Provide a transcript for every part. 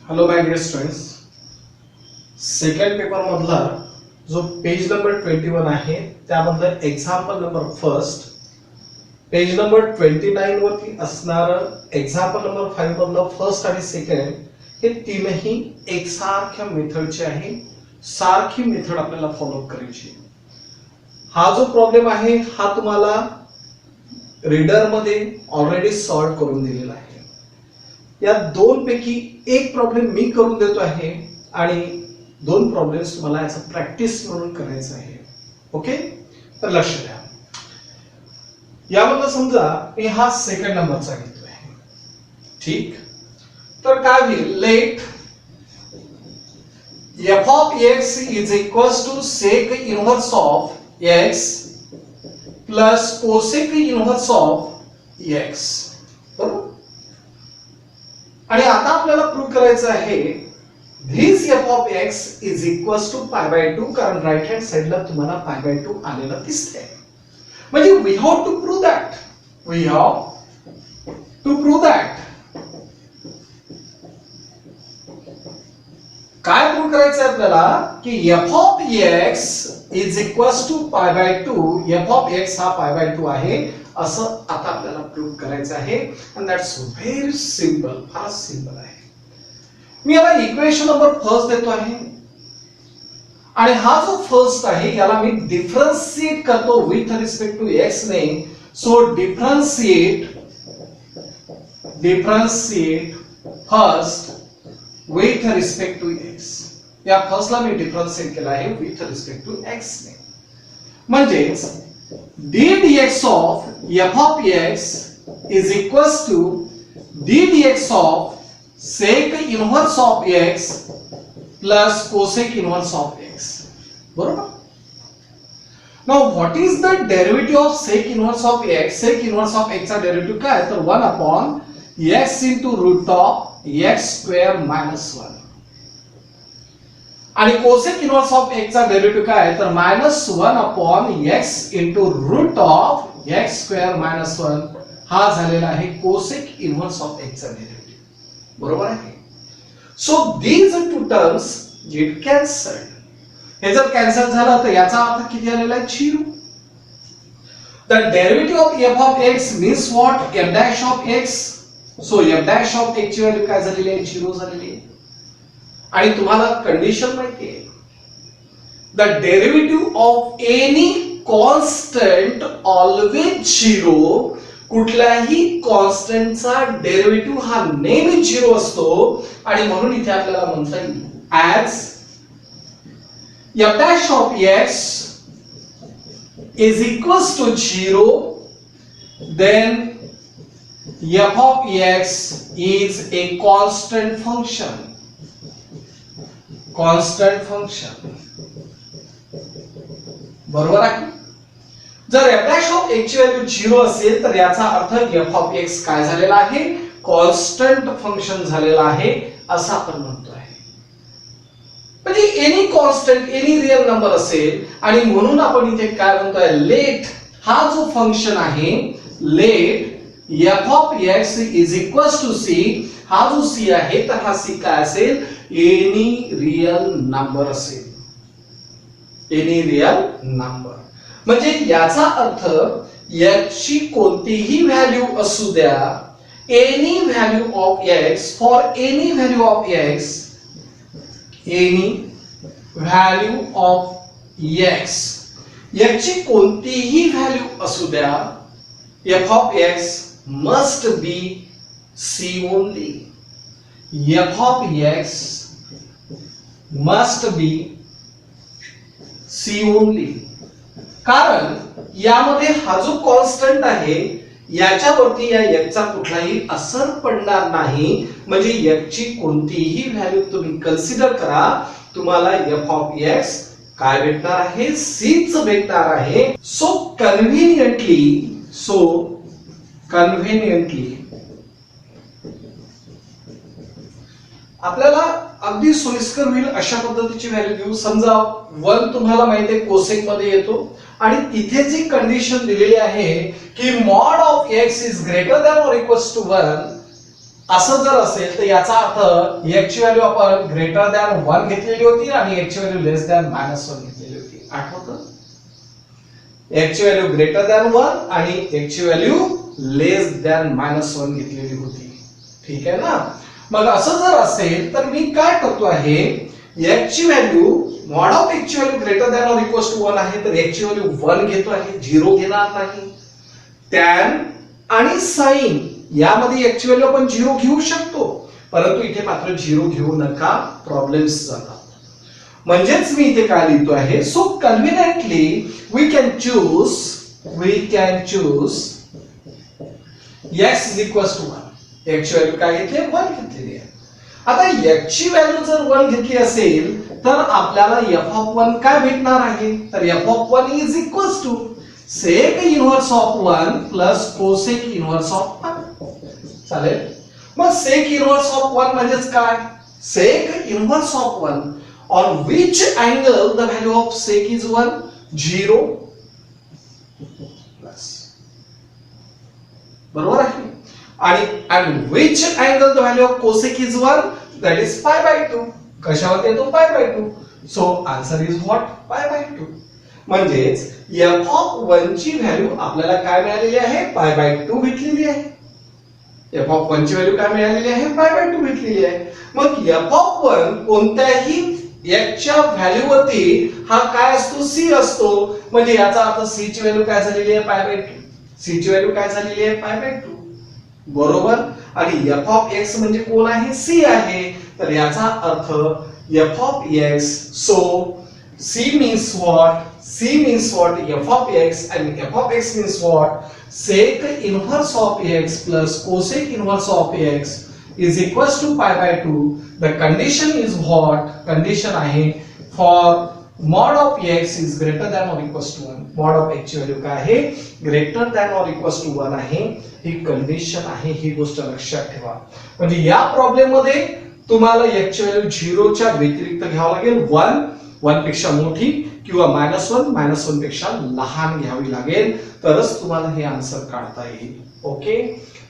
Hello माय Deere students, second paper मधला जो page number 21 आहे त्यामधलं example number first, page number 29 वरती असणार एक्झाम्पल नंबर 5 मधलं फर्स्ट आणि सेकंड हे तीनही एकसारख्या मेथडचे आहे. सारखी मेथड आपल्याला फॉलो करायची. हा जो प्रॉब्लेम आहे हा तुम्हाला रीडर मध्ये ऑलरेडी सॉल्व्ह करून दिलेला आहे. या दोन पैकी एक प्रॉब्लेम मी करून देतो आहे आणि दोन प्रॉब्लेम्स तुम्हाला याचा प्रॅक्टिस म्हणून करायचं आहे. ओके, तर लक्ष द्या. यामध्ये समजा मी हा सेकंड नंबरचा घेतोय. ठीक, तर काय होईल? Let f of x is equals to sec inverse of x plus cosec inverse of x. बरोबर. आणि आता आपल्याला प्रूव्ह करायचं आहे this f of x is equals to pi by 2, कारण राइट हँड साइडला तुम्हाला pi by 2 आलेला दिसतंय. म्हणजे we have to prove that. We have to prove that. काय प्रूव्ह करायचं आहे आपल्याला की f of x is equals to pi by 2, f of x हा pi by 2 आहे असं आता आपल्याला प्रूव्ह करायचं आहे. and that's very simple, फार सिंपल आहे. मी याला इक्वेशन नंबर फर्स्ट देतो आहे आणि हा जो फर्स्ट आहे याला मी डिफरन्शिएट करतो विथ रिस्पेक्ट टू x ने. So differentiate first with respect to x. या फर्स्टला मी डिफरन्शिएट केला आहे विथ रिस्पेक्ट टू x ने. म्हणजेच d dx of f of x is equals to d dx of sec inverse of x plus cosec inverse of x. बरोबर. Now what is the derivative of sec inverse of x? Sec inverse of x चा derivative काय? तर 1 upon x into root of x square minus 1. आणि cosec inverse of x चा derivative काय? तर -1 upon x into root of x square minus 1 हा झालेला आहे cosec inverse of x चा डेरिव्हेटिव्ह. बरोबर आहे. So these two terms get cancelled. हे जर कॅन्सल झालं तर याचा अर्थ किती आलेला आहे? 0. The derivative of f of x means what? f dash of x. So f dash of x ची व्हॅल्यू काय झालेली आहे? 0 झालेली आहे. आणि तुम्हाला कंडिशन माहिती आहे, the derivative of any constant always 0. कुठल्याही कॉन्स्टंटचा डेरिव्हेटिव्ह हा नेहमी 0 असतो आणि म्हणून इथे आपल्याला म्हणता येईल as f dash of x is equals to 0, then f of x is a constant function. बरोबर आहे. जर f dash of x ची व्हॅल्यू 0 असेल तर याचा अर्थ f of x काय झालेला आहे? कॉन्स्टंट फंक्शन झालेला आहे असं आपण म्हणतो आहे. म्हणजे any constant, any real number असेल आणि म्हणून आपण इथे काय म्हणतोय? लेट हा जो फंक्शन आहे, late f of x is equals to c. हा जो c आहे तर हा c काय असेल? एनी रियल नंबर असेल. एनी रियल नंबर म्हणजे याचा अर्थ याची कोणतीही व्हॅल्यू असू द्या, any value of x, for any value of x, any value of x, याची कोणतीही व्हॅल्यू असू द्या, f of x must be c only. f of x must be c only. कारण यामध्ये हा जो कॉन्स्टंट आहे याच्यावरती या x चा कुठलाही असर पडणार नाही. म्हणजे x ची कोणतीही व्हॅल्यू तुम्ही कन्सिडर करा, तुम्हाला f of x काय भेटणार आहे? c च भेटणार आहे. सो कन्व्हिनियंटली आपल्याला अगदी सोयीस्कर होईल अशा पद्धतीची व्हॅल्यू घेऊ. समजा 1 तुम्हाला माहिती आहे कोसेक मध्ये येतो आणि तिथे जी कंडिशन दिलेली आहे की mod of x is greater than or equals to 1, असं जर असेल तर याचा अर्थ x ची व्हॅल्यू आपण ग्रेटर दॅन 1 घेतलेली होती आणि x ची व्हॅल्यू लेस दॅन -1 घेतलेली होती. आठवतं? x ची व्हॅल्यू ग्रेटर दॅन 1 आणि x ची व्हॅल्यू लेस दॅन -1 घेतलेली होती. ठीक आहे ना? मग असं जर असेल तर मी काय करतो आहे, x ची व्हॅल्यू मॉड ऑफ x ची value greater than or equals to 1 आहे तर x ची व्हॅल्यू 1 घेतो आहे, 0 घेणार नाही. tan आणि sin यामध्ये x ची व्हॅल्यू आपण 0 घेऊ शकतो, परंतु इथे मात्र 0 घेऊ नका, प्रॉब्लेम्स जातात. म्हणजेच मी इथे काय लिहितो आहे, so conveniently we can choose x is equals to 1. x ची व्हॅल्यू काय घेतली? 1 घेतलेली आहे. आता x ची व्हॅल्यू जर 1 घेतली असेल तर आपल्याला f of 1 काय भेटणार आहे? तर f of 1 is equals to sec inverse of 1 plus cosec inverse of 1. चालेल? मग sec inverse of 1 म्हणजेच काय? sec inverse of 1 on which angle the value of sec is 1? 0 plus. बरोबर आहे? आणि and which angle the value of cosec is 1? That is pi by 2. कशावर येतो? pi by 2. So answer is what? pi by 2. म्हणजेच f of 1 ची value आपल्याला काय मिळालेली आहे? pi by 2 भेटलेली आहे. f of 1 ची व्हॅल्यू काय मिळालेली आहे? pi by 2 भेटलेली आहे. मग f of 1 कोणत्याही x च्या व्हॅल्यू वरती हा काय असतो? c असतो. म्हणजे याचा अर्थ c ची व्हॅल्यू काय झालेली आहे? pi by 2. c ची व्हॅल्यू काय झालेली आहे? pi by 2. बरोबर? आणि f of x म्हणजे कोण आहे? c आहे. तर याचा अर्थ f of x, so c means what? c means what? f of x and f of x means what? sec inverse of x plus cosec inverse of x is equals to pi by 2. The condition is what? Condition आहे for mod of x is greater than or equals to 1. mod of x ची value काय आहे? greater than or equals to 1 आहे. ही condition आहे, ही गोष्ट लक्षात ठेवा. म्हणजे या प्रॉब्लेम मध्ये तुम्हाला x ची व्हॅल्यू 0 च्या व्यतिरिक्त घ्यावं लागेल, 1 पेक्षा मोठी किंवा -1 पेक्षा लहान घ्यावी लागेल, तरच तुम्हाला हे आन्सर काढता येईल. ओके?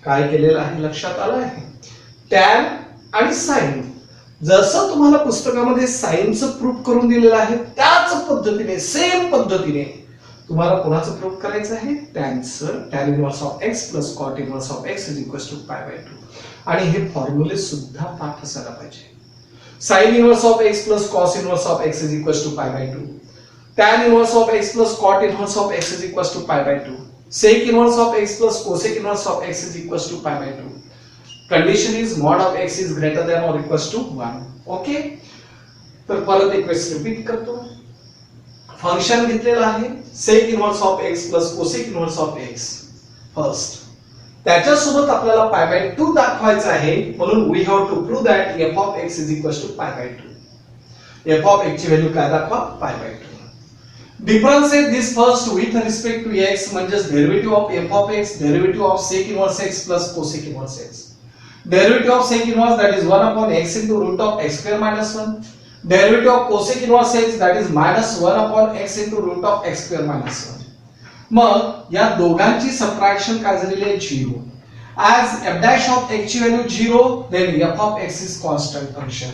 काय केलेलं आहे लक्षात आलं आहे? tan आणि sin जसं तुम्हाला पुस्तकामध्ये साइनचं प्रूफ करून दिलेलं आहे त्याच पद्धतीने, सेम पद्धतीने तुम्हाला कोणाचं प्रूफ करायचं आहे? टॅनचं. tan inverse of x plus cot inverse of x is equals to pi by 2. आणि हे फॉर्म्युले सुद्धा पाठ असायला पाहिजे. sin inverse of x plus cos inverse of x is equals to pi by 2. tan inverse of x plus cot inverse of x is equals to pi by 2. sec inverse of x plus cosec inverse of x is equals to pi by 2. Condition is mod of x is greater than or equals to 1. Okay? तर परत एक वेळेस repeat करतो. Function घेतलेलं आहे sec inverse of x plus cosec inverse of x first. त्याच्यासोबत आपल्याला pi by 2 दाखवायचं आहे, म्हणून we have to prove that f of x is equals to pi by 2. f of x ची व्हॅल्यू काय दाखवा? pi by 2. Differentiate this first with respect to x म्हणजे derivative of f of x, derivative of sec inverse x plus cosec inverse x. Derivative of sec inverse, that is 1 upon x into root of x square minus 1. Derivative of cosec inverse x, that is minus 1 upon x into root of x square minus 1. मग या दोघांची subtraction काय झालेली आहे? 0. As f dash of x ची value 0, then f of x is constant function.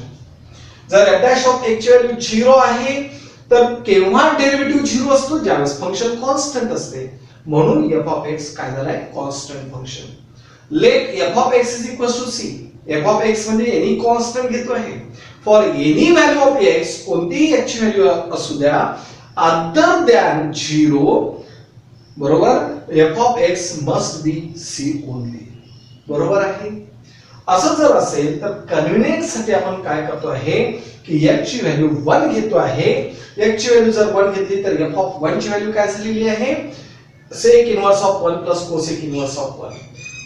जर f dash of x ची value 0 आहे तर केव्हा डेरिव्हेटिव्ह 0 असतो? ज्यावेळेस फंक्शन कॉन्स्टंट असते. म्हणून f of x काय झालाय? Constant function. Let f of x is equals to c. f of x म्हणजे एनी कॉन्स्टंट घेतो आहे. For any value of x, कोणतीही x ची व्हॅल्यू असू द्या अदर दॅन 0, बरोबर, f of x must be c only. बरोबर आहे? असं जर असेल तर कन्व्हिनियन्स साठी आपण काय करतो आहे की x ची व्हॅल्यू 1 घेतो आहे. x ची व्हॅल्यू जर 1 घेतली तर f of 1 ची व्हॅल्यू काय झालेली आहे? sec inverse of 1 plus cosec inverse of 1.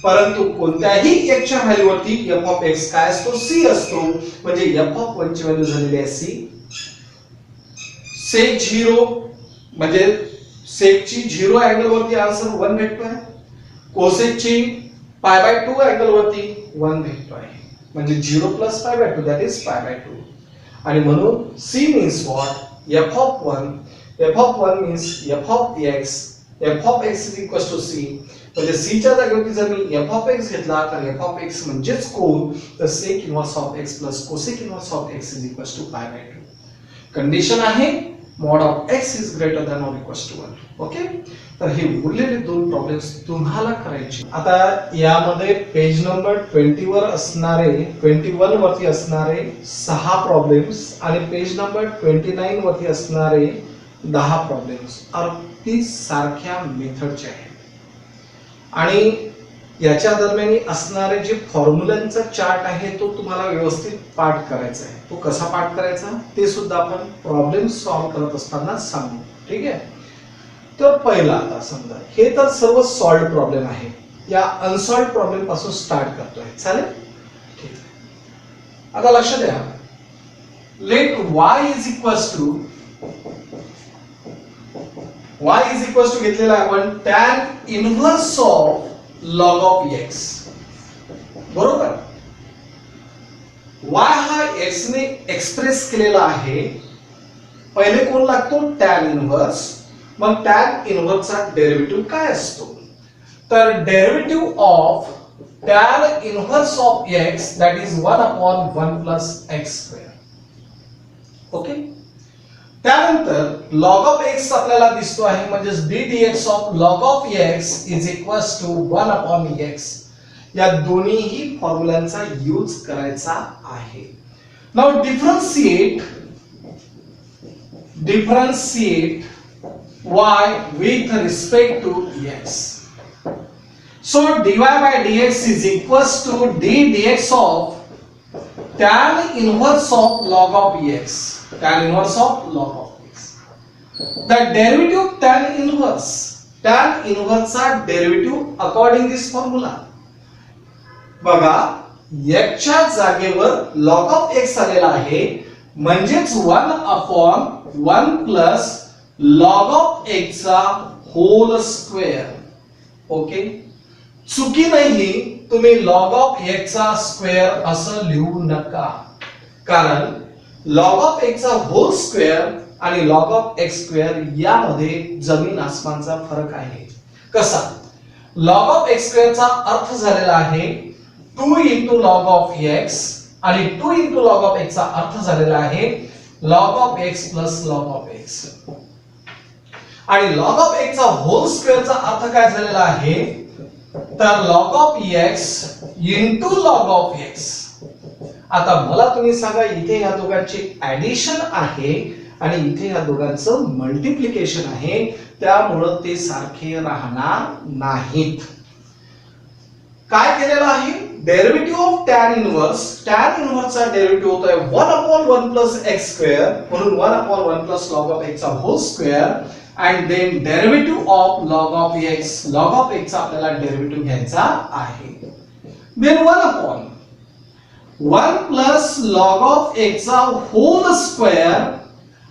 परंतु कोणत्याही x च्या व्हॅल्यू वरती f of x काय असतो? c असतो. म्हणजे f of 1 ची व्हॅल्यू झालेली आहे c. sec 0 म्हणजे sec ची 0 अँगल वरती आन्सर 1 भेटतोय. cosec ची pi by 2 अँगल वरती 1 भेटतोय. म्हणजे 0 plus pi by 2 that is pi by 2. आणि म्हणून c means what? f of 1 means f of x. f of x is equals to c. म्हणजे c च्या जागेवरती जर मी f ऑफ x घेतला तर f ऑफ x म्हणजेच कोण, तर sec inverse of x plus cosec inverse of x is equals to pi by 2. Condition आहे mod of x is greater than or equals to 1. Okay, तर हे उरलेले दोन प्रॉब्लेम्स तुम्हाला करायचे. आता यामध्ये पेज नंबर 20 वर असणारे 21 वरती असणारे 6 प्रॉब्लेम्स आणि पेज नंबर 29 वरती असणारे 10 प्रॉब्लेम्स अगदी सारख्या मेथडचे आहेत. आणि याच्या दरम्यान असणारे जे फॉर्म्युलांचा चार्ट आहे तो तुम्हाला व्यवस्थित पाठ करायचा आहे. तो कसा पाठ करायचा ते सुद्धा आपण प्रॉब्लेम सॉल्व्ह करत असताना सांगू. ठीक आहे, तर पहिला आता समजा हे तर सर्व सॉल्व्ड प्रॉब्लेम आहे. या अनसॉल्व्ड प्रॉब्लेम पासून स्टार्ट करतोय. चालेल, ठीक आहे. आता लक्ष द्या, let y is equals to घेतलेला आहे आपण tan inverse of log of x. बरोबर, y हा x ने एक्सप्रेस केलेला आहे. पहिले कोण लागतो, tan इन्व्हर्स. मग tan इन्व्हर्सचा डेरिव्हेटिव्ह काय असतो, तर derivative of tan inverse of x that is 1/1 plus x square. Okay, त्यानंतर log ऑफ x आपल्याला दिसतो आहे म्हणजे d dx of log of x is equals to 1/x. या दोन्हीही फॉर्म्युलांचा यूज करायचा आहे. Now differentiate y with respect to x. So dy by dx is equals to d dx of tan inverse of log of x. Tan inverse of log of x. The derivative of tan inverse चा derivative according this formula. बघा, x च्या जागेवर log of x आलेला आहे म्हणजेच 1/1 plus log of x चा whole square. Okay, चुकी नाही तुम्ही log ऑफ x चा स्क्वेअर असं लिहू नका, कारण log ऑफ x चा होल स्क्वेअर आणि log ऑफ x स्क्वेअर यामध्ये जमीन आसमानचा फरक आहे. कसा, log ऑफ x स्क्वेअर चा अर्थ झालेला आहे 2 into log ऑफ x आणि 2 into log ऑफ x चा अर्थ झालेला आहे log of x plus log of x. आणि log ऑफ x चा होल स्क्वेअर चा अर्थ काय झालेला आहे, तर log of x into log of x. आता मला तुम्ही सांगा, इथे या दोघांची ऍडिशन आहे आणि इथे या दोघांचं मल्टिप्लिकेशन आहे, त्यामुळे ते सारखे राहणार नाहीत. काय केलेलं आहे, डेरिव्हेटिव्ह ऑफ tan इन्व्हर्सचा डेरिव्हेटिव्ह होतोय 1/1 प्लस x स्क्वेअर, म्हणून 1/1 प्लस log ऑफ x चा whole square. and then derivative of log of x चा आपल्याला डेरिव्हेटिव्ह घ्यायचा आहे. then 1/1 plus log of x चा whole square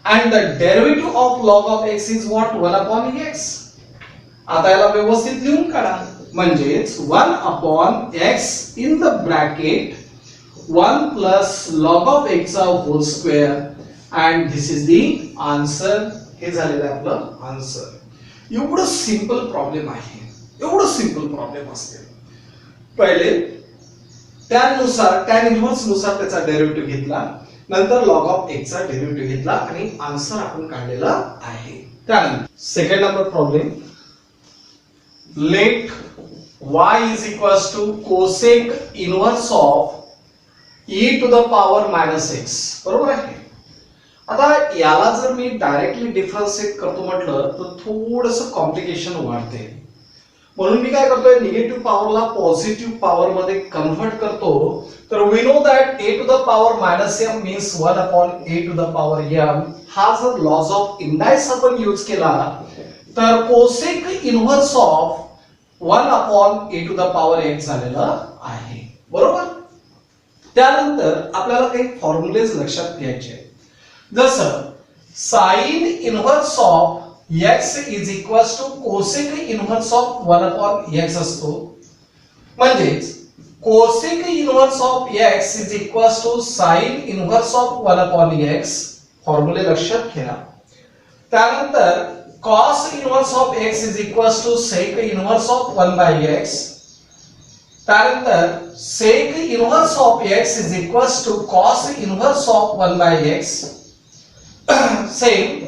and the derivative of log of x is what, 1/x. आता याला व्यवस्थित लिहून काढा, म्हणजेच 1/x in the bracket 1 plus log of x चा whole square and this is the answer. हे झालेलं आहे आपलं आन्सर. एवढं सिंपल प्रॉब्लेम आहे, एवढं सिंपल प्रॉब्लेम असते. पहिले त्यानुसार tan इन्व्हर्स नुसार त्याचा डेरिव्हेटिव्ह घेतला, नंतर log ऑफ x चा डेरिव्हेटिव्ह घेतला आणि आन्सर आपण काढलेला आहे. त्यानंतर second number problem, let y is equals to cosec inverse of e to the power -x. बरोबर आहे. आता याला जर मी डायरेक्टली डिफरन्शिएट करतो म्हटलं तर थोडंसं कॉम्प्लिकेशन वाढते, म्हणून मी काय करतोय, निगेटिव्ह पॉवरला पॉझिटिव्ह पॉवर मध्ये कन्व्हर्ट करतो. तर we know that a to the power -m means 1/a to the power m. हा जर लॉज ऑफ इंडायस आपण यूज केला तर cosec inverse of 1/a to the power x झालेलं आहे. बरोबर. त्यानंतर आपल्याला काही फॉर्म्युलेज लक्षात घ्यायचे, जसं sine inverse of x is equals to cosec inverse of 1/x असतो. म्हणजेच cosec inverse of x is equals to sine inverse of 1/x. फॉर्म्युले लक्षात घ्या. त्यानंतर cos inverse of x is equals to sec inverse of 1 by x. त्यानंतर sec inverse of x is equals to cos inverse of 1 by x. Same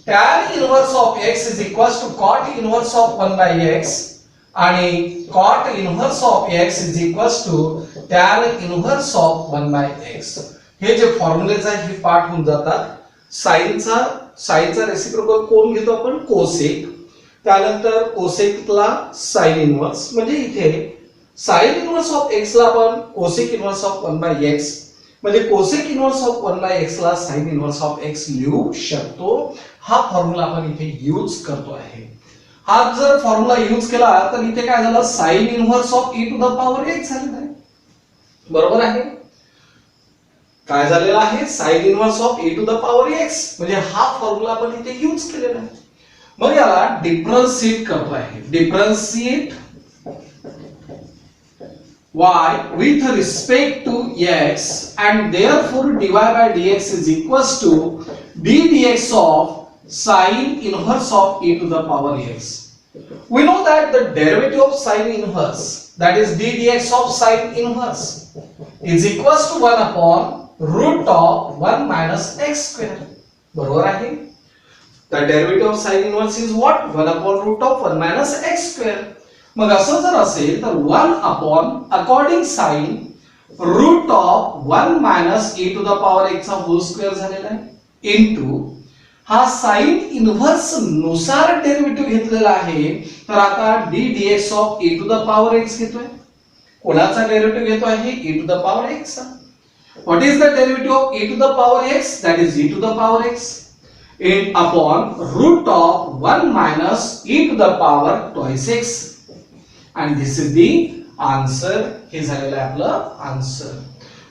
tan inverse of x is equals to cot inverse of 1 by x आणि cot inverse of x is equals to tan inverse of 1 by x. हे जे formulas आहे हे पाठ होऊन जातात. साइनचा reciprocal कोण घेतो आपण कोसेक. त्यानंतर कोसेकला साइन इनवर्स म्हणजे इथे साइन इनवर्स ऑफ x ला आपण cosec inverse of 1 by x म्हणजे cosec inverse of 1 by x ला साइन इनवर्स ऑफ x लिहू शकतो. हा फॉर्म्युला आपण इथे यूज करतो आहे. हा जर फॉर्म्युला यूज केला तर इथे काय झालं sine inverse of e to the power x झालेला आहे. बरोबर आहे. काय झालेला आहे sine inverse of e to the power x म्हणजे हा फॉर्म्युला आपण इथे यूज केलेला आहे. मग याला डिफरन्शिएट करतो आहे. Differentiate y with respect to x and therefore dy by dx is equals to d dx of sin inverse of e to the power x. We know that the derivative of sin inverse, that is d dx of sin inverse, is equals to 1 upon root of 1 minus x square. बरोबर आहे. The derivative of sin inverse is what? 1 upon root of 1 minus x square. मग असं जर असेल तर 1 upon according sin root of 1 minus e to the power x चा whole square झालेला आहे इनटू हा साइन इनव्हर्स नुसार डेरिव्हेटिव्ह घेतलेला आहे. तर आता d dx of e to the power x घेतोय. कोणाचा डेरिव्हेटिव्ह घेतो आहे e to the power x चा. What is the derivative of e to the power x? That is e to the power x in upon root of 1 minus e to the power twice x. And this is the answer. हे झालेलं आहे आपलं answer.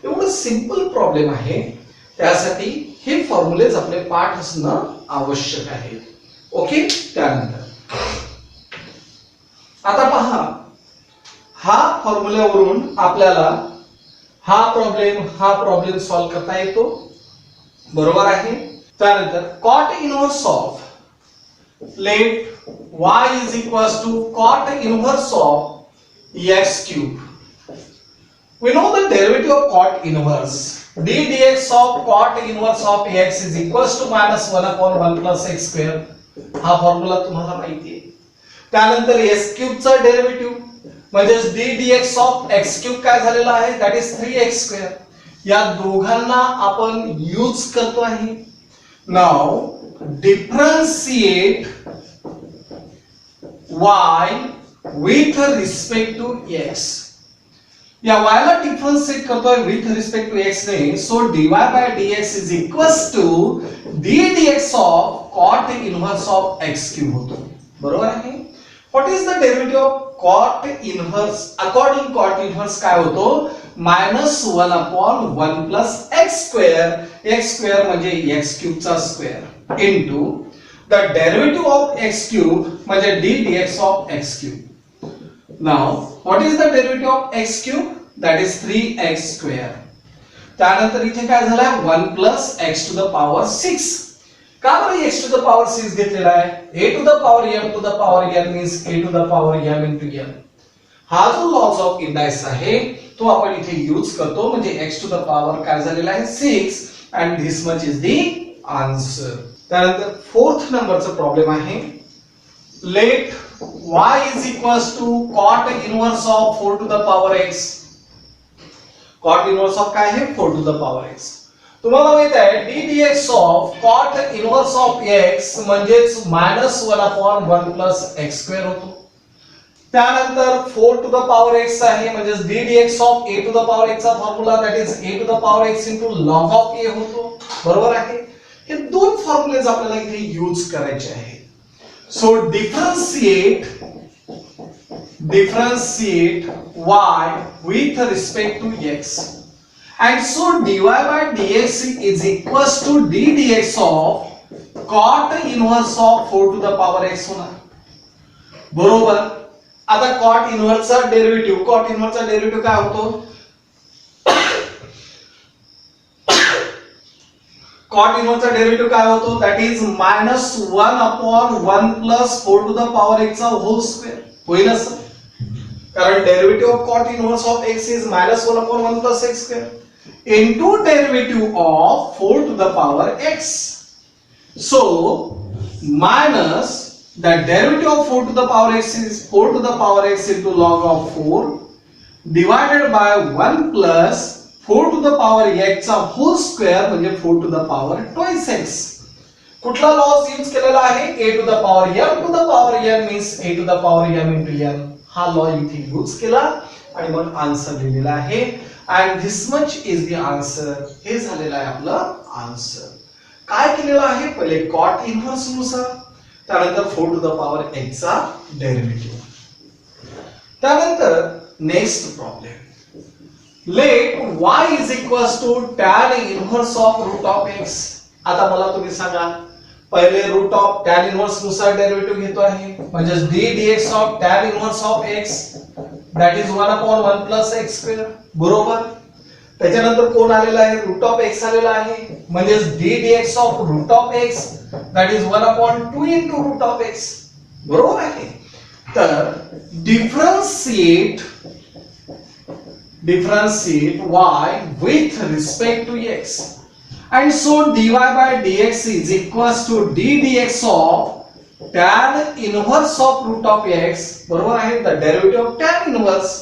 एवढं simple problem आहे. त्यासाठी हे formulas आपले पाठ असणं आवश्यक आहे. ओके. त्यानंतर आता पहा हा फॉर्म्युल्यावरून आपल्याला हा प्रॉब्लेम सॉल्व्ह करता येतो. बरोबर आहे. त्यानंतर cot inverse of let y is equals to cot inverse of x cube. We know the derivative of cot inverse. d dx of cot inverse of x is equals to minus 1 upon 1 plus x square. हा formula तुम्हाला माहिती आहे. त्यानंतर x cube चा derivative म्हणजे d dx of x cube काय झालेला आहे that is 3x square. या दोघांना आपण यूज करतो आहे. Now differentiate y with respect to x. या y ला डिफरन्शिएट करतोय with respect to x ने. So dy by dx is equals to d dx of cot inverse of x cube होतो. बरोबर आहे. What is the derivative of cot inverse? According cot inverse काय होतो minus 1 upon 1 plus x square. x square म्हणजे x cube चा square into the derivative of x cube म्हणजे d dx of x cube. Now what is the derivative of x cube? That is 3x square. त्यानंतर इथे काय झालंय 1 plus x to the power 6. का बरं x to the power 6 घेतलेला आहे. a to the power m to the power n means a to the power m into n. हा जो लॉज ऑफ इंडाइस आहे तो आपण इथे यूज करतो म्हणजे x to the power काय झालेला आहे 6 and this much is the answer. त्यानंतर फोर्थ नंबरचा प्रॉब्लेम आहे. Let y is equals to cot inverse of 4 to the power x. Cot inverse of काय आहे 4 to the power x. तुम्हाला माहित आहे d dx of cot inverse of x म्हणजेच minus 1 upon 1 plus x square होतो. त्यानंतर 4 to the power x आहे म्हणजे d dx of a to the power x चा formula that is a to the power x into log of a होतो. बरोबर आहे. हे दोन फॉर्म्युलेज आपल्याला इथे यूज करायचे आहेत. So differentiate y with respect to x and so dy by dx is equals to d dx of cot inverse of 4 to the power x होणार. बरोबर. आता cot inverse चा डेरिव्हेटिव्ह काय होतो कॉट इन्व्हर्सचा डेरिव्हेटिव्ह काय होतो? That is -1 upon 1 plus 4 to the power x चा whole square. होईल असं? कारण derivative of cot inverse of x is -1 upon 1 plus x square into derivative of 4 to the power x. So minus the derivative of 4 to the power x is 4 to the power x into log of 4 divided by 1 plus 4 to the power x चा whole square म्हणजे 4 to the power twice x. कुठला loss use केलेला आहे? a to the power m to the power n means a to the power m into n. हा law इथे use केला आणि मग आन्सर लिहिलेला आहे and this much is the answer. हे झालेलं आहे आपलं आन्सर. काय केलेलं आहे? पहिले कॉट इन्व्हर्स नुसार, त्यानंतर 4 टू द पॉवर x चा डेरिव्हेटिव्ह. त्यानंतर next problem. Let y is equals to tan inverse of root of x. आता मला तुम्ही सांगा, पहिले रूट ऑफ tan इन्व्हर्स नुसार डेरिव्हेटिव्ह घेतो आहे म्हणजे d dx of tan inverse of x that is 1 upon 1 plus x square. बरोबर. त्याच्यानंतर कोण आलेला आहे? रूट ऑफ x आलेला आहे म्हणजे d dx of root of x that is 1 upon 2 into root of x. बरोबर आहे. तर differentiate y with respect to x and so dy by dx is equals to d dx of tan inverse of root of x. बरोबर आहे. the derivative of tan inverse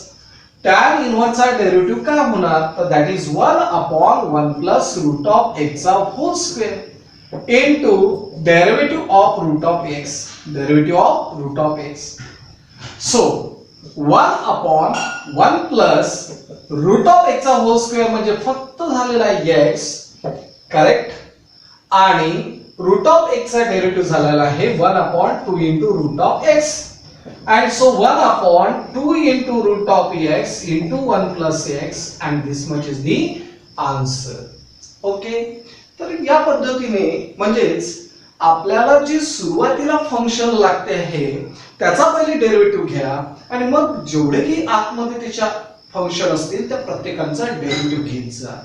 चा derivative काय होणार? तर that is 1 upon 1 plus root of x चा whole square into derivative of root of x. So 1 upon 1 plus root of x चा whole square म्हणजे फक्त झालेला आहे x. करेक्ट. आणि रूट ऑफ x चा डेरिव्हेटिव्ह झालेला आहे 1 upon 2 into root of x. And so 1 upon 2 into root of x into 1 plus x and this much is the answer. Okay. तर या पद्धतीने म्हणजेच आपल्याला जी सुरुवातीला फंक्शन लागते आहे त्याचा पहिले डेरिव्हेटिव्ह घ्या आणि मग जेवढे की आतमध्ये त्याच्या फंक्शन असतील त्या प्रत्येकाचा डेरिव्हेटिव्ह घेत जा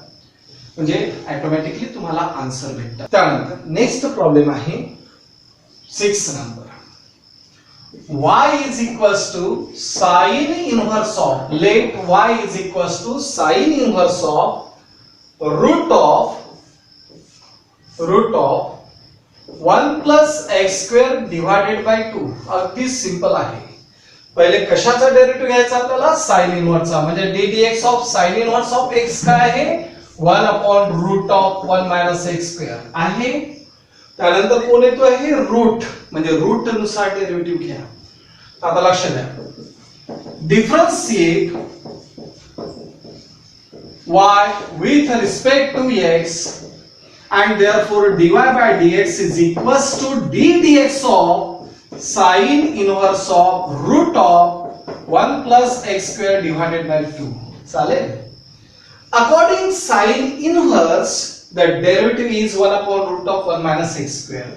म्हणजे ऑटोमॅटिकली तुम्हाला आन्सर भेटतात. त्यानंतर नेक्स्ट प्रॉब्लेम आहे 6 number. y is equals to sin inverse of, let y is equals to sin inverse of root of 1 plus x square divided by 2. अगदी सिंपल आहे. पहिले कशाचा डेरिव्हेटिव्ह घ्यायचा आपल्याला? sin inverse चा म्हणजे d dx of sin inverse of x काय आहे? 1 upon root of 1 minus x square आहे. त्यानंतर कोण येतो आहे? रूट म्हणजे रूट नुसार डेरिव्हेटिव्ह घ्या. आता लक्ष द्या. Differentiate y with respect to x and therefore dy by dx is equals to d dx of sin inverse of root of 1 plus x square divided by 2. चालेल. According sin inverse the derivative is 1 upon root of 1 minus x square.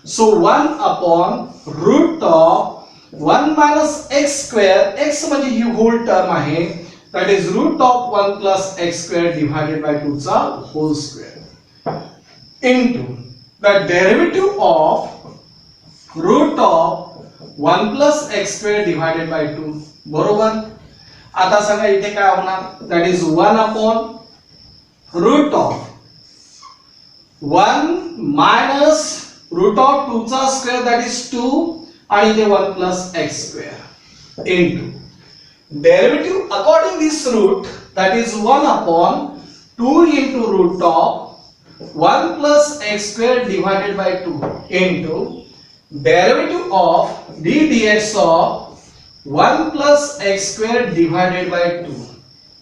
So 1 upon root of 1 minus x square, x म्हणजे ही hole term आहे, that is root of 1 plus x square divided by 2 चा whole square into the derivative of root of 1 plus x square divided by 2. बरोबर. आता सांगा इथे काय होणार? that is 1 upon root of 1 minus root of 2 चा square that is 2 आणि इथे 1 plus x square into derivative according this root that is 1 upon 2 into root of 1 plus x square divided by 2 into derivative of d dx of 1 plus x square divided by 2.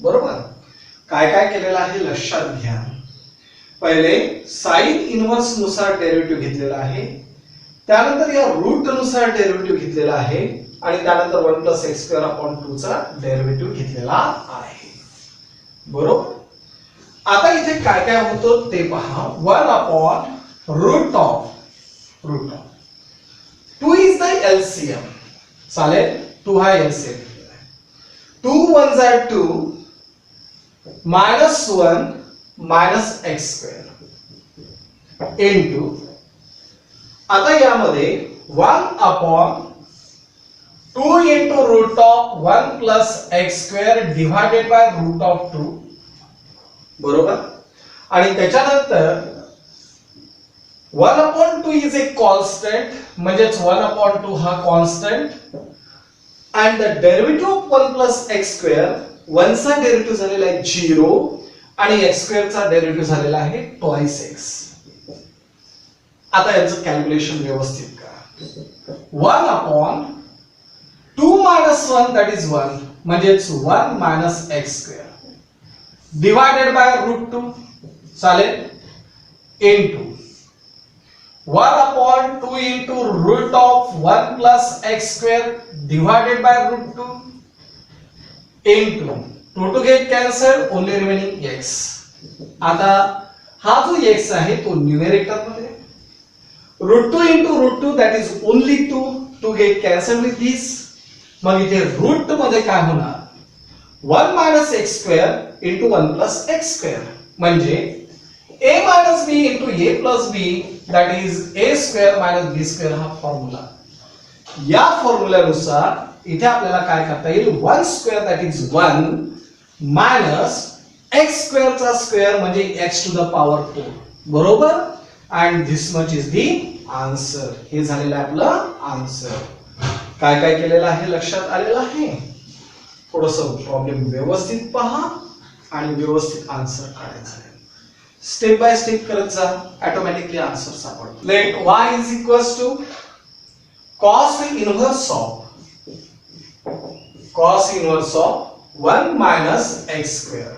बरोबर. काय काय केलेलं आहे लक्षात घ्या. पहिले साइन इन्व्हर्स नुसार derivative घेतलेला आहे, त्यानंतर या रूट नुसार डेरिव्हेटिव्ह घेतलेला आहे आणि त्यानंतर 1 plus x square upon 2 चा डेरिव्हेटिव्ह घेतलेला आहे. बरोबर. आता इथे काय काय होतं ते पहा. 1 upon root of 2 is the LCM. चालेल. 2 हा LCM. 2 1s are 2 minus 1 minus x square. Into आता यामध्ये 1 upon 2 into root of 1 plus x square divided by root of 2 बरोबर. आणि त्याच्यानंतर 1 अपॉन 2 इज ए कॉन्स्टंट म्हणजेच 1 अपॉन 2 हा constant and the derivative of 1 plus x square 1 चा derivative झालेला आहे 0 आणि एक्स स्क्वेअर चा डेरिव्हेटिव्ह झालेला आहे ट्वाइस एक्स. आता याचं कॅल्क्युलेशन व्यवस्थित करा. 1 अपॉन 2 मायनस 1 दॅट इज 1 म्हणजेच 1 minus x square divided by route 2 चालेल into 1 upon 2 into root of 1 plus x square divided by root 2 into 2 to get cancelled only remaining x. आता हा जो x आहे तो न्यूमरेटर मध्ये root 2 into root 2 that is only 2 to get cancelled with this. मग इथे route मध्ये काय होणार 1 minus x square into 1 plus x square म्हणजे a minus b into a plus b that is a square minus b square हा formula. या फॉर्म्युल्यानुसार इथे आपल्याला काय करता येईल 1 square that is 1 minus x square चा स्क्वेअर म्हणजे x to the power 4 बरोबर. and this much is the answer. हे झालेलं आहे आपलं आन्सर. काय काय केलेलं आहे लक्षात आलेलं आहे. थोडंसं प्रॉब्लेम व्यवस्थित पहा आणि व्यवस्थित आन्सर काढायचा आहे. स्टेप बाय स्टेप करत जा ऑटोमॅटिकली आन्सर सापडतो. Let y is equals to cos inverse of 1 minus x square.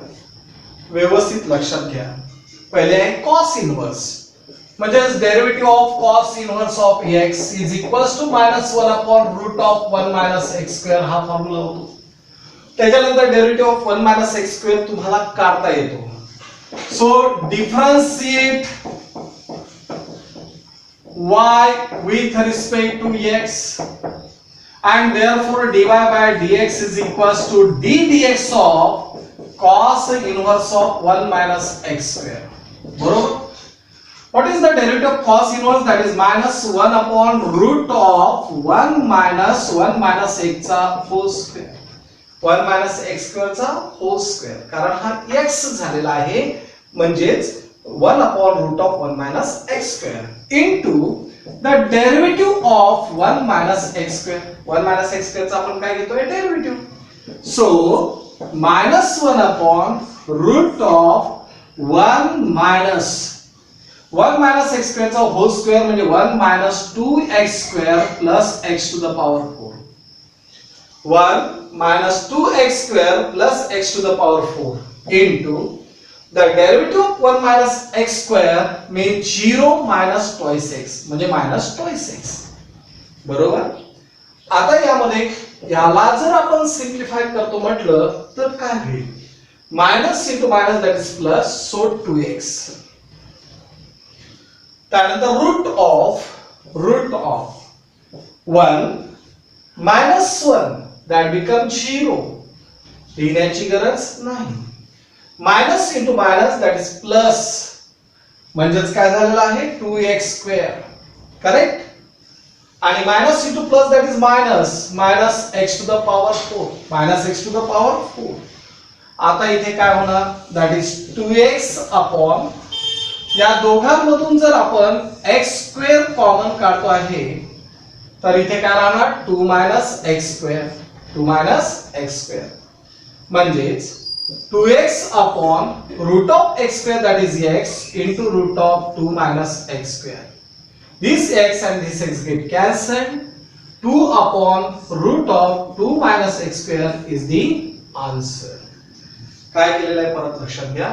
व्यवस्थित लक्षात घ्या. पहिले आहे cos इनव्हर्स म्हणजे derivative of cos inverse of x is equals to -1 upon root of 1 minus x square हा फॉर्म्युला होतो. त्याच्यानंतर derivative of 1 minus x square तुम्हाला काढता येतो. So differentiate y with respect to x and therefore dy by dx is equals to d dx of cos inverse of 1 minus x square. बरोबर. What is the derivative of cos inverse? That is -1 upon root of 1 minus x चा whole square. 1 minus x square चा whole square. कारण हा x झालेला आहे म्हणजेच 1 upon root of 1 minus x square into the derivative of 1 minus x square. 1 minus x square चा आपण काय घेतोय derivative. So -1 upon root of 1 minus x square चा whole square म्हणजे 1 minus 2x square plus x to the power 4. 1 minus 2x square plus x to the power 4 into the derivative of 1 minus x square means 0 minus twice x म्हणजे minus twice x बरोबर. आता यामध्ये याला जर आपण simplify करतो म्हटलं तर काय होईल minus into minus that is plus so 2x. त्यानंतर root of 1 minus 1 that becomes 0 लिहिण्याची गरज नाही. Minus into minus that is plus म्हणजेच काय झालेलं आहे 2x स्क्वेअर करेक्ट. आणि minus into plus that is minus x to the power 4 minus x to the power 4. आता इथे काय होणार दॅट इज 2x अपॉन या दोघांमधून जर आपण x स्क्वेअर कॉमन काढतो आहे तर इथे काय राहणार 2 minus x square 2 minus x square म्हणजेच 2x upon root of x square that is x into root of 2 minus x square. This x and this x get cancelled. 2 upon root of 2 minus x square is the answer. काय केलेलं आहे परत लक्षात घ्या.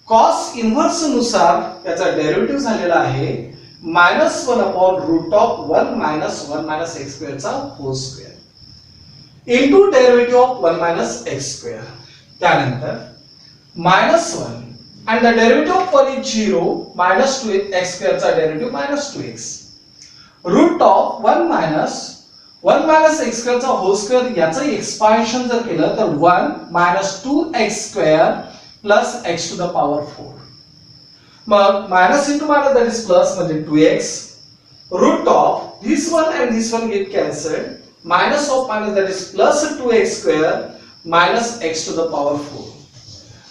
cos inverse नुसार त्याचा derivative झालेला आहे -1 upon root of 1 minus x square चा whole square into derivative of 1 minus x square. त्यानंतर -1 and the derivative of 1 is 0 minus 2x square चा derivative -2x root of 1 minus x square चा whole square याचं expansion जर केलं तर 1 minus 2x square plus x to the power 4. मग minus into minus that is plus म्हणजे 2x root of this one and this one get cancelled minus of minus that is plus 2x square minus x to the power 4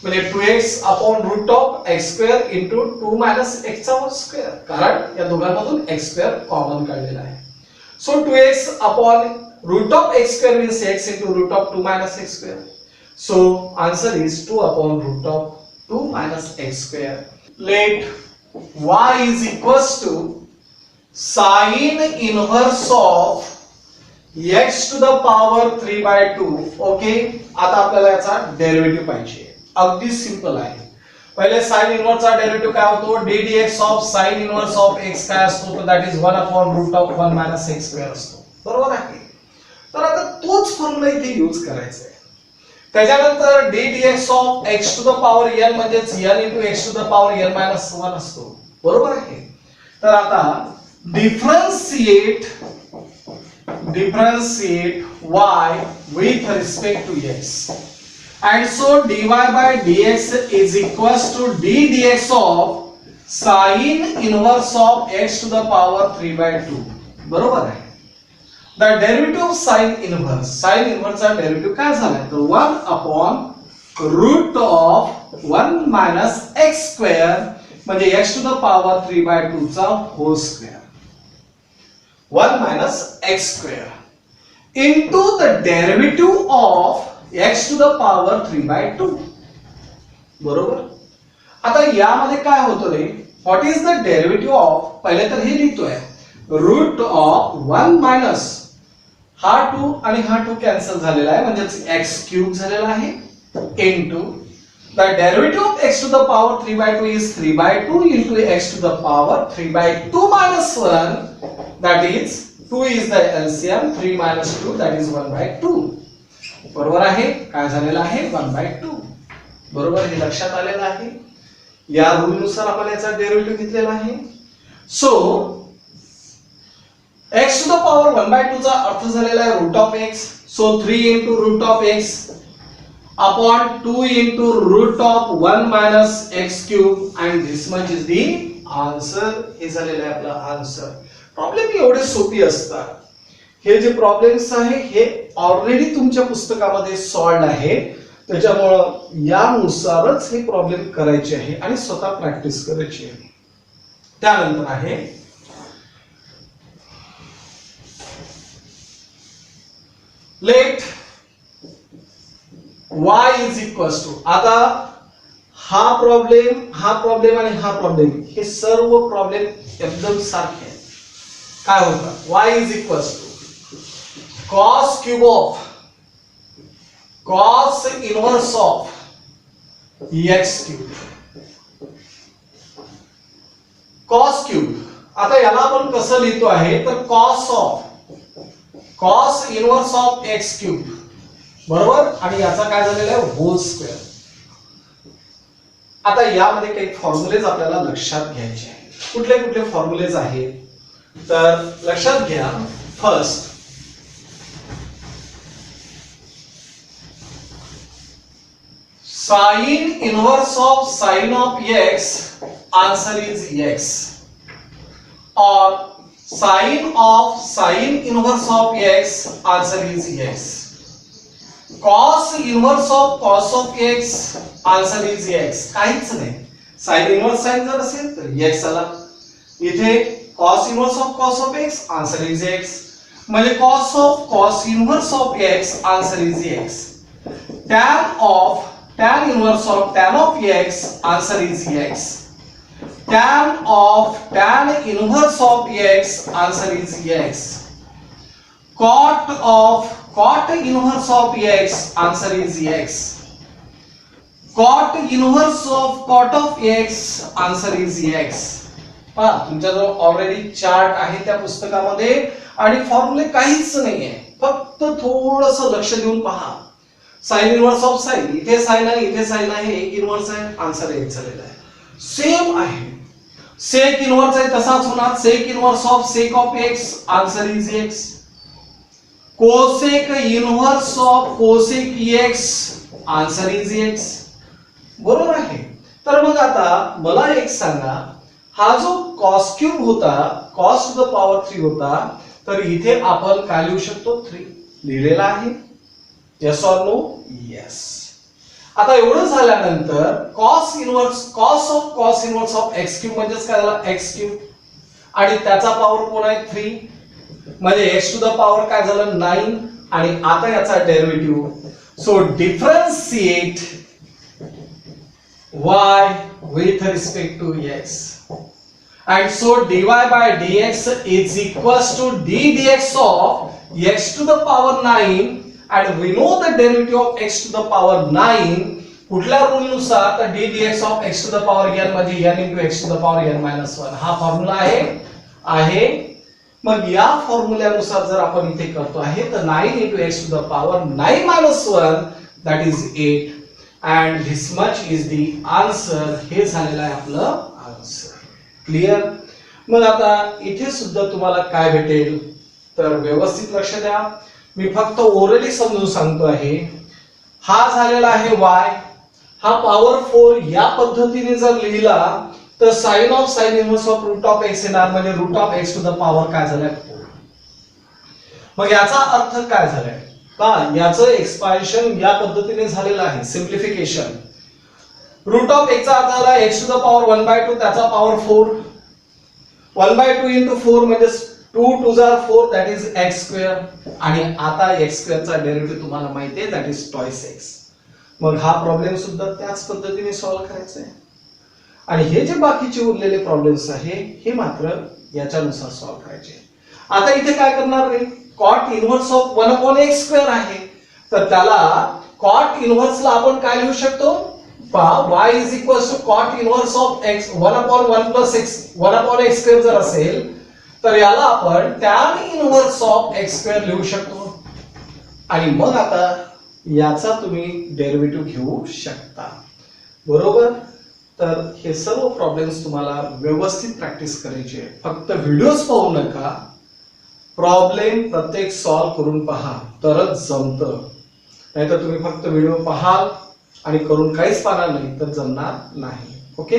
म्हणजे 2x upon root of x square into 2 minus x चा square कारण या दोघांमधून x square common काढलेला आहे. So 2x upon root of x square means x into root of 2 minus x square. So answer is 2 upon root of 2 minus x square. Let y is equals to sin inverse of x to the power 3 by 2. Okay, आता आपल्याला याचा derivative पाहिजे. अगदी simple आहे. पहिले sin inverse चा derivative काय होतो? d dx of sin inverse of x काय असतो? तर that is 1 upon root of 1 minus x square असतो. बरोबर आहे. तर आता तोच फॉर्म्युला इथे यूज करायचा आहे. त्याच्यानंतर d dx of x to the power n म्हणजेच n into x to the power n minus 1 असतो. बरोबर आहे. तर आता differentiate y with respect to x, and so dy by dx is equals to d dx of sin inverse of x to the power 3 by 2. बरोबर आहे. The derivative of sin inverse चा derivative काय झाला तर 1 upon root of 1 minus x square म्हणजे x to the power 3 by 2 चा whole square 1 minus x square into the derivative of x to the power 3 by 2. बरोबर. आता यामध्ये काय होतं रे? What is the derivative of, पहिले तर हे लिहितोय रूट ऑफ 1 मायनस हा 2 आणि हा 2 कॅन्सल झालेला आहे म्हणजे x क्यूब झालेला आहे into the derivative of x to the power 3 by 2 is 3 by 2 into x to the power 3 by 2 minus 1, that is 2 is the LCM, 3 minus 2 that is 1 by 2. बरोबर आहे. काय झालेलं आहे 1 by 2. बरोबर, हे लक्षात आलेलं आहे. या रूल नुसार आपण याचा डेरिव्हेटिव्ह घेतलेला आहे. So x to the power 1 by 2 चा अर्थ झालेला आहे root of x. So 3 into root of x upon 2 into root of 1 minus x cube and this much is the answer. हे झालेलं आहे आपला आन्सर. प्रॉब्लेम एवढे सोपी असतात. हे जे प्रॉब्लेम्स आहे हे ऑलरेडी तुमच्या पुस्तकामध्ये सॉल्व्ड आहे. त्याच्यामुळं यानुसारच हे प्रॉब्लेम करायचे आहे आणि स्वतः प्रॅक्टिस करायची आहे. त्यानंतर आहे late y is equals to, आता हा प्रॉब्लेम आणि हा प्रॉब्लेम हे सर्व प्रॉब्लेम एकदम सारखे आहेत. काय होतं y is equals to cos cube of cos inverse of x cube cos cube. आता याला आपण कसं लिहितो आहे तर cos inverse of x cube बरोबर आणि याचा काय झालेला आहे होल स्क्वेअर. आता यामध्ये काही फॉर्म्युलेज आपल्याला लक्षात घ्यायचे आहेत. कुठले कुठले फॉर्म्युलेज आहेत तर लक्षात घ्या. First sine inverse of sine of x, answer is x, और sine of sine inverse of x, answer is x. cos inverse of x, answer is x. काहीच नाही. साइन इनवर्स साइन जर असेल तर x आला. इथे cos inverse of x, answer is x. म्हणजे cos inverse of x, answer is x. tan inverse of tan of x, answer is x. tan inverse of x, answer is x. cot inverse of x, answer is x. cot inverse of cot of x, answer is x. पहा तुमच्या जो already chart आहे त्या पुस्तकामध्ये आणि फॉर्म्युले काहीच नाहीये. फक्त थोडंसं लक्ष देऊन पहा. साइन इनवर्स ऑफ साइन, इथे साइन आहे इथे साइन आहे, एक इनवर्स आहे, आन्सर एक झालेला आहे. सेम आहे. सेक इनवर्स आहे तसाच होणार. Sec inverse of sec of x, answer is x. Cosec inverse of cosec x, answer is x. बरोबर आहे. तर मग आता मला एक सांगा, हा जो कॉस क्यूब होता, कॉस टू द पॉवर 3 होता, तर इथे आपण काय लिहू शकतो? 3 लिहिलेला आहे. Yes or no? येस. आता एवढं झाल्यानंतर cos inverse of x cube म्हणजेच काय झालं? एक्स क्यूब, आणि त्याचा पॉवर कोण आहे? 3, म्हणजे एक्स टू द पॉवर काय झालं? 9. आणि आता याचा derivative, so differentiate y with respect to x, and so dy by dx is equals to d dx of x to the power 9, and we know the derivative of x to the power 9 कुठल्या rule नुसार? तर d dx of x to the power n म्हणजे n into x to the power n minus 1 हा formula आहे. मग या फॉर्म्युल्यानुसार जर आपण इथे करतो आहे तर 9 into x to the power 9 minus 1 that is 8, and this much is the answer. हे झालेलं आहे आपलं आन्सर. क्लिअर? मग आता इथे सुद्धा तुम्हाला काय भेटेल तर व्यवस्थित लक्ष द्या. मी फक्त ओरली समजून सांगतो आहे. हा झालेला आहे y, हा पॉवर 4 या पद्धतीने जर लिहिला तर sine inverse of root of x येणार, म्हणजे root of x to the power काय झालाय? 4. मग याचा अर्थ काय झालाय? का याचं एक्सपान्शन या पद्धतीने झालेलं आहे, सिम्प्लिफिकेशन. रूट ऑफ x चा अर्थ झाला x टू द पॉवर 1/2, त्याचा पॉवर 4. 1/2 into 4 म्हणजे 2 2 4, दॅट इज x स्क्वेअर. आणि आता x स्क्वेअर चा डेरिव्हेटिव्ह तुम्हाला माहिती आहे, दॅट इज ट्वाइस x. मग हा प्रॉब्लेम सुद्धा त्याच पद्धतीने सॉल्व्ह करायचा आहे. आणि हे जे बाकीचे उरलेले प्रॉब्लेम्स आहे हे मात्र याच्यानुसार सॉल्व्ह करायचे. आता इथे काय करणार रे? Cot inverse of 1/x square आहे, तर त्याला कॉट इनव्हर्सला आपण काय लिहू शकतो? y is equals to cot inverse of x 1/1 plus x 1/x square जर असेल तर याला आपण tan inverse of x square लिहू शकतो. आणि मग आता याचा तुम्ही डेरिव्हेटिव्ह घेऊ शकता. बरोबर? तर हे सर्व प्रॉब्लेम्स तुम्हाला व्यवस्थित प्रॅक्टिस करायचे आहे. फक्त व्हिडिओज पाहू नका, प्रॉब्लेम प्रत्येक सॉल्व्ह करून पहा, तरच जमतं. नाहीतर तुम्ही फक्त व्हिडिओ पाहाल आणि करून काहीच पाहणार नाही तर जमणार नाही. ओके?